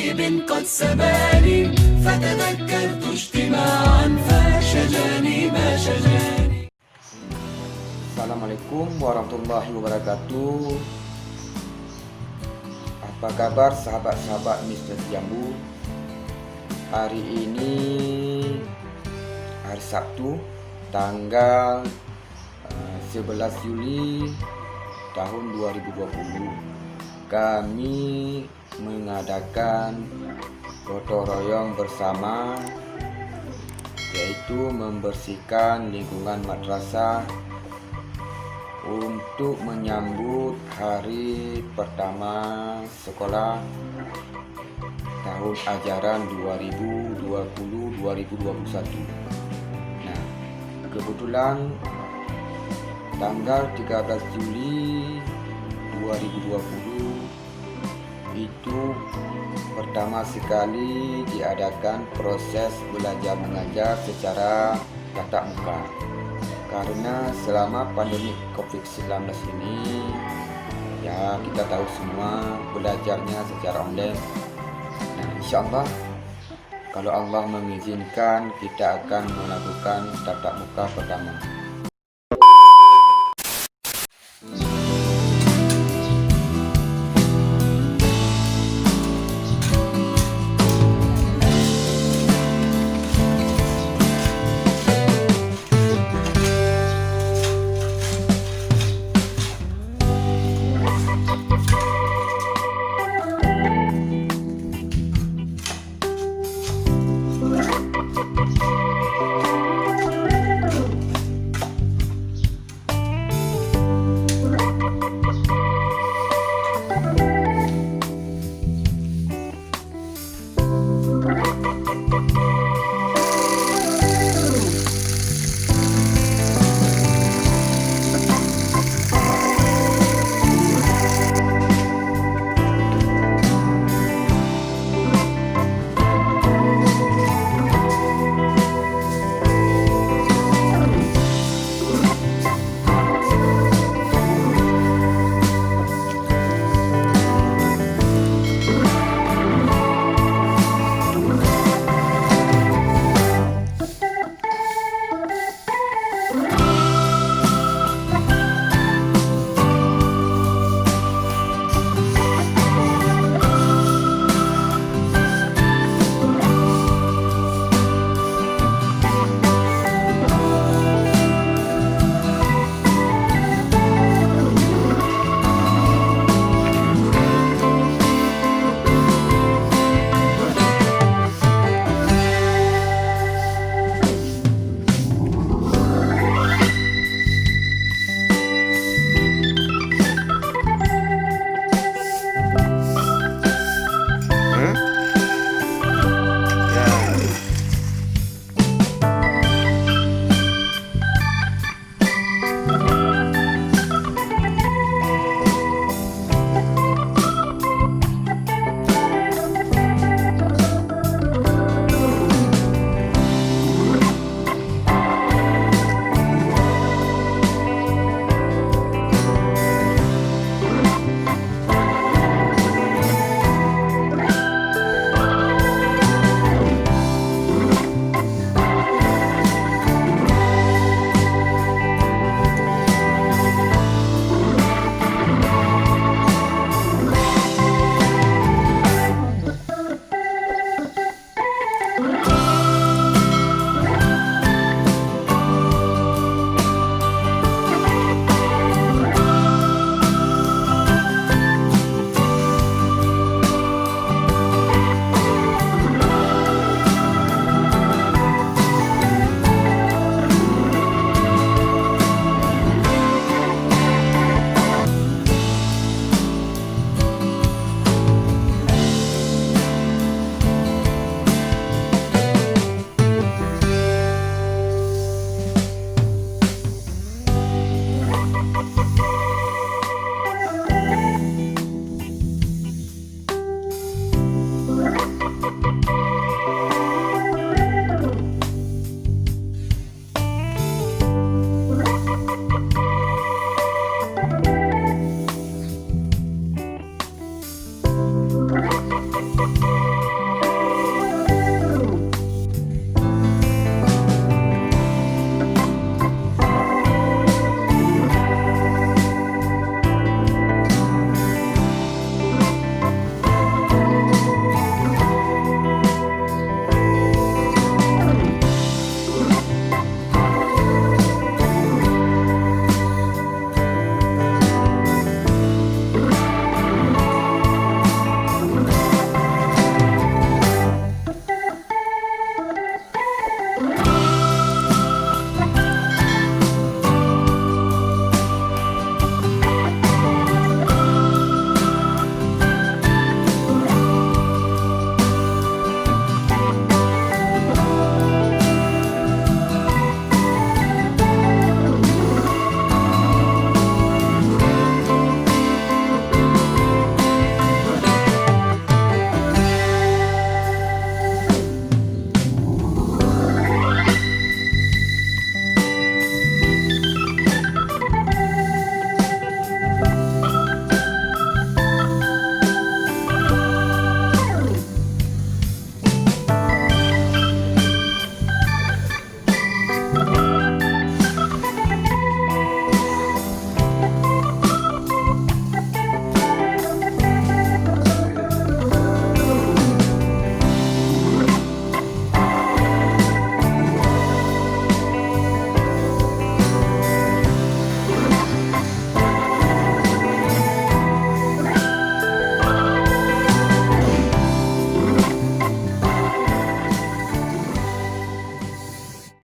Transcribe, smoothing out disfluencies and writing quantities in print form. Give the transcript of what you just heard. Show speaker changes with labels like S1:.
S1: غريب قد سباني فتذكرت اجتماعا فشجاني ما شجاني.
S2: Assalamualaikum warahmatullahi wabarakatuh. Apa kabar sahabat-sahabat Mr. Jambu? Hari ini hari Sabtu tanggal 11 Juli tahun 2020. Kami mengadakan gotong royong bersama, yaitu membersihkan lingkungan madrasah untuk menyambut hari pertama sekolah tahun ajaran 2020-2021. Nah, kebetulan tanggal 13 Juli 2020 itu pertama sekali diadakan proses belajar mengajar secara tatap muka. Karena selama pandemi COVID-19 ini, ya kita tahu semua belajarnya secara online. Nah, insya Allah kalau Allah mengizinkan, kita akan melakukan tatap muka pertama.